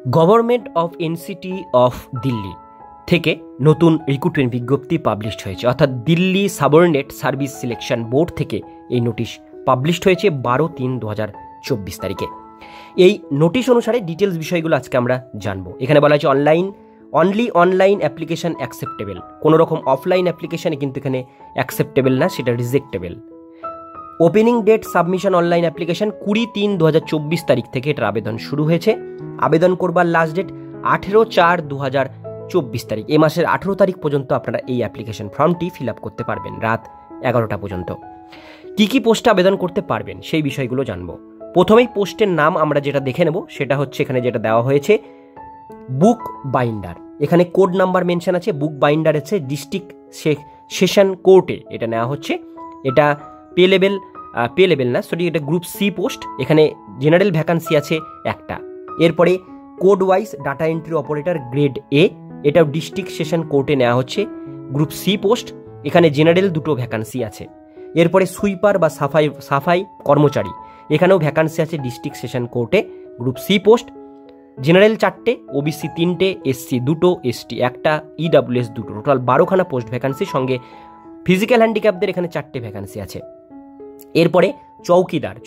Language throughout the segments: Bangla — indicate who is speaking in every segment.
Speaker 1: Government of NCT of Delhi থেকে নতুন রিক্রুটমেন্ট বিজ্ঞপ্তি পাবলিশড হয়েছে, অর্থাৎ Delhi subordinate service selection board থেকে এই নোটিশ পাবলিশড হয়েছে 12/3/2024 তারিখে। এই নোটিশ অনুসারে ডিটেলস বিষয়গুলো আজকে আমরা জানবো। এখানে বলা হয়েছে অনলাইন অ্যাপ্লিকেশন অ্যাকসেপ্টেবল, কোনো রকম অফলাইন অ্যাপ্লিকেশানে কিন্তু এখানে অ্যাকসেপ্টেবল না, সেটা rejectable. Opening date submission online application 20/3/2024 তারিখ থেকে এটার আবেদন শুরু হয়েছে। আবেদন করবার লাস্ট ডেট 18/4/2024 তারিখ। এই মাসের 18 তারিখ পর্যন্ত আপনারা এই অ্যাপ্লিকেশন ফর্মটি ফিল আপ করতে পারবেন রাত 11টা পর্যন্ত। কী কী পোস্টে আবেদন করতে পারবেন সেই বিষয়গুলো জানবো। প্রথমেই পোস্টের নাম আমরা যেটা দেখে নেব সেটা হচ্ছে এখানে যেটা দেওয়া হয়েছে বুক বাইন্ডার। এখানে কোড নাম্বার মেনশন আছে, বুক বাইন্ডার আছে ডিস্ট্রিক্ট সেশন কোর্টে এটা নেওয়া হচ্ছে। এটা পে লেভেল না, সরি, এটা গ্রুপ সি পোস্ট। এখানে জেনারেল ভ্যাকান্সি আছে একটা। এরপরে code wise data entry operator grade A, এটাও ডিস্ট্রিক্ট সেশন কোর্টে নেওয়া হচ্ছে, গ্রুপ সি পোস্ট। এখানে জেনারেল দুটো ভ্যাকান্সি আছে। এরপরে সুইপার বা সাফাই কর্মচারী, এখানেও ভ্যাকান্সি আছে ডিস্ট্রিক্ট সেশন কোর্টে, গ্রুপ সি পোস্ট। জেনারেল 4টে, ওবিসি 3টে, এসসি 2টো, এসটি 1টা, ইডাব্লিউএস 2টো, টোটাল 12খানা পোস্ট ভ্যাকান্সি, সঙ্গে ফিজিক্যাল হ্যান্ডিক্যাপদের এখানে 4টে ভ্যাকান্সি আছে। এরপরে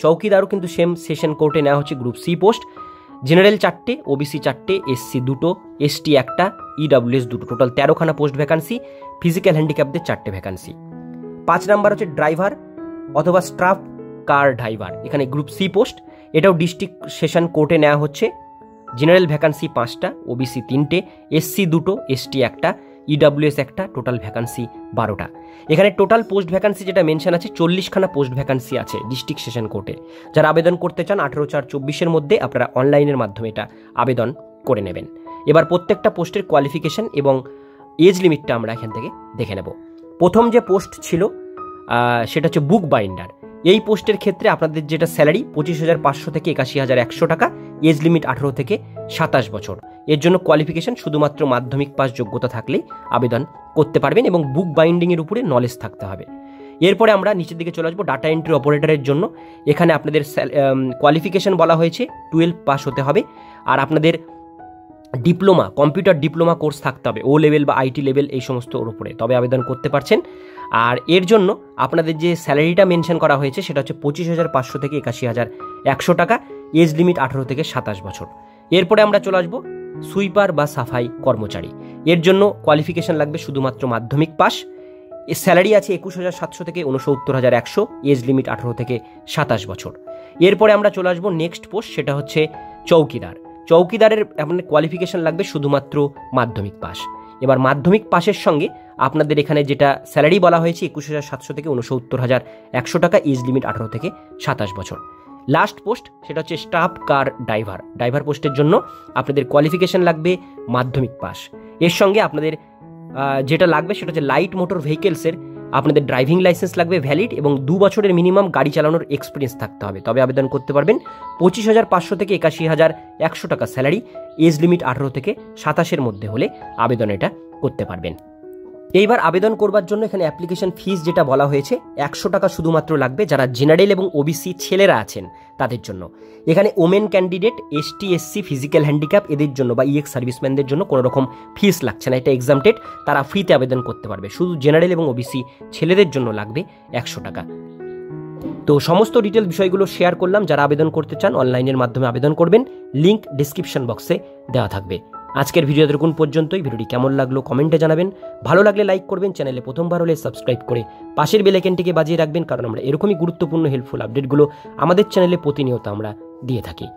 Speaker 1: চৌকিদারও কিন্তু সেম সেশন কোর্টে নেওয়া হচ্ছে, গ্রুপ সি পোস্ট। জেনারেল 4টে, ওবিসি 4টে, এসসি 2টো, এসটি 1টা, ইডাব্লিউএস 2টো, টোটাল 13খানা পোস্ট ভ্যাকান্সি, ফিজিক্যাল হ্যান্ডিক্যাপদের 4টে ভ্যাকান্সি। 5 নাম্বার হচ্ছে ড্রাইভার অথবা স্টাফ কার ড্রাইভার, এখানে গ্রুপ সি পোস্ট। এটাও ডিস্ট্রিক্ট সেশন কোর্টে নেওয়া হচ্ছে। জেনারেল ভ্যাকান্সি 5টা, ওবিসি 3টে, এসসি 2টো, এসটি 1টা, ইডাব্লিউএস 1টা, টোটাল ভ্যাকান্সি 12টা। এখানে টোটাল পোস্ট ভ্যাকান্সি যেটা মেনশন আছে 40খানা পোস্ট ভ্যাকান্সি আছে ডিস্ট্রিক্ট সেশন কোর্টে। যারা আবেদন করতে চান 18/4/24 মধ্যে আপনারা অনলাইনের মাধ্যমে এটা আবেদন করে নেবেন। এবার প্রত্যেকটা পোস্টের কোয়ালিফিকেশন এবং এজ লিমিটটা আমরা এখান থেকে দেখে নেব। প্রথম যে পোস্ট ছিল সেটা হচ্ছে বুক বাইন্ডার। এই পোস্টের ক্ষেত্রে আপনাদের যেটা স্যালারি 25,500 থেকে 81,100 টাকা, এজ লিমিট 18 থেকে 27 বছর। এর জন্য কোয়ালিফিকেশন শুধুমাত্র মাধ্যমিক পাস যোগ্যতা থাকলেই আবেদন করতে পারবেন এবং বুক বাইন্ডিংয়ের উপরে নলেজ থাকতে হবে। এরপরে আমরা নিচের দিকে চলে আসবো ডাটা এন্ট্রি অপারেটরের জন্য। এখানে আপনাদের কোয়ালিফিকেশন বলা হয়েছে 12 পাস হতে হবে, আর আপনাদের ডিপ্লোমা, কম্পিউটার ডিপ্লোমা কোর্স থাকতে হবে, ও লেভেল বা আইটি লেভেল এই সমস্ত ওর উপরে, তবে আবেদন করতে পারছেন। আর এর জন্য আপনাদের যে স্যালারিটা মেনশন করা হয়েছে সেটা হচ্ছে 25,500 থেকে 81,100 টাকা, এজ লিমিট 18 থেকে 27 বছর। এরপরে আমরা চলে আসবো সুইপার বা সাফাই কর্মচারী। এর জন্য কোয়ালিফিকেশন লাগবে শুধুমাত্র মাধ্যমিক পাস। এর স্যালারি আছে 21,700 থেকে 69,100, এজ লিমিট 18 থেকে 27 বছর। এরপরে আমরা চলে আসবো নেক্সট পোস্ট, সেটা হচ্ছে চৌকিদারের আপনাদের কোয়ালিফিকেশন লাগবে শুধুমাত্র মাধ্যমিক পাস। এবার মাধ্যমিক পাসের সঙ্গে আপনাদের এখানে যেটা স্যালারি বলা হয়েছে 21,700 থেকে 69,100 টাকা, এজ লিমিট 18 থেকে 27 বছর। লাস্ট পোস্ট সেটা হচ্ছে স্টাফ কার ড্রাইভার পোস্টের জন্য আপনাদের কোয়ালিফিকেশন লাগবে মাধ্যমিক পাস। এর সঙ্গে আপনাদের যেটা লাগবে সেটা হচ্ছে লাইট মোটর ভেহিকেলসের আপনাদের ড্রাইভিং লাইসেন্স লাগবে ভ্যালিড, এবং 2 বছরের মিনিমাম গাড়ি চালানোর এক্সপিরিয়েন্স থাকতে হবে, তবে আবেদন করতে পারবেন। 25,500 থেকে 81,100 টাকা স্যালারি, এজ লিমিট 18 থেকে 27-এর মধ্যে হলে আবেদন এটা করতে পারবেন। এইবার আবেদন করবার জন্য এখানে অ্যাপ্লিকেশন ফিস যেটা বলা হয়েছে 100 টাকা শুধুমাত্র লাগবে যারা জেনারেল এবং ওবিসি ছেলেরা আছেন তাদের জন্য। এখানে women candidate, ST SC, physical handicap এদের জন্য বা ইএক্স সার্ভিসম্যানদের জন্য কোনো রকম ফিস লাগছে না, এটা এক্সামটেড, তারা ফ্রিতে আবেদন করতে পারবে। শুধু জেনারেল এবং ওবিসি ছেলেদের জন্য লাগবে 100 টাকা। তো সমস্ত ডিটেল বিষয়গুলো শেয়ার করলাম। যারা আবেদন করতে চান অনলাইনের মাধ্যমে আবেদন করবেন, লিঙ্ক ডিসক্রিপশন বক্সে দেওয়া থাকবে। আজকের ভিডিও এতক্ষণ পর্যন্তই। ভিডিওটি কেমন লাগলো কমেন্টে জানাবেন, ভালো লাগলে লাইক করবেন, চ্যানেলে প্রথমবার হলে সাবস্ক্রাইব করে পাশের বেল আইকনটিকে বাজিয়ে রাখবেন, কারণ আমরা এরকমই গুরুত্বপূর্ণ হেল্পফুল আপডেটগুলো আমাদের চ্যানেলে প্রতিনিয়ত আমরা দিয়ে থাকি।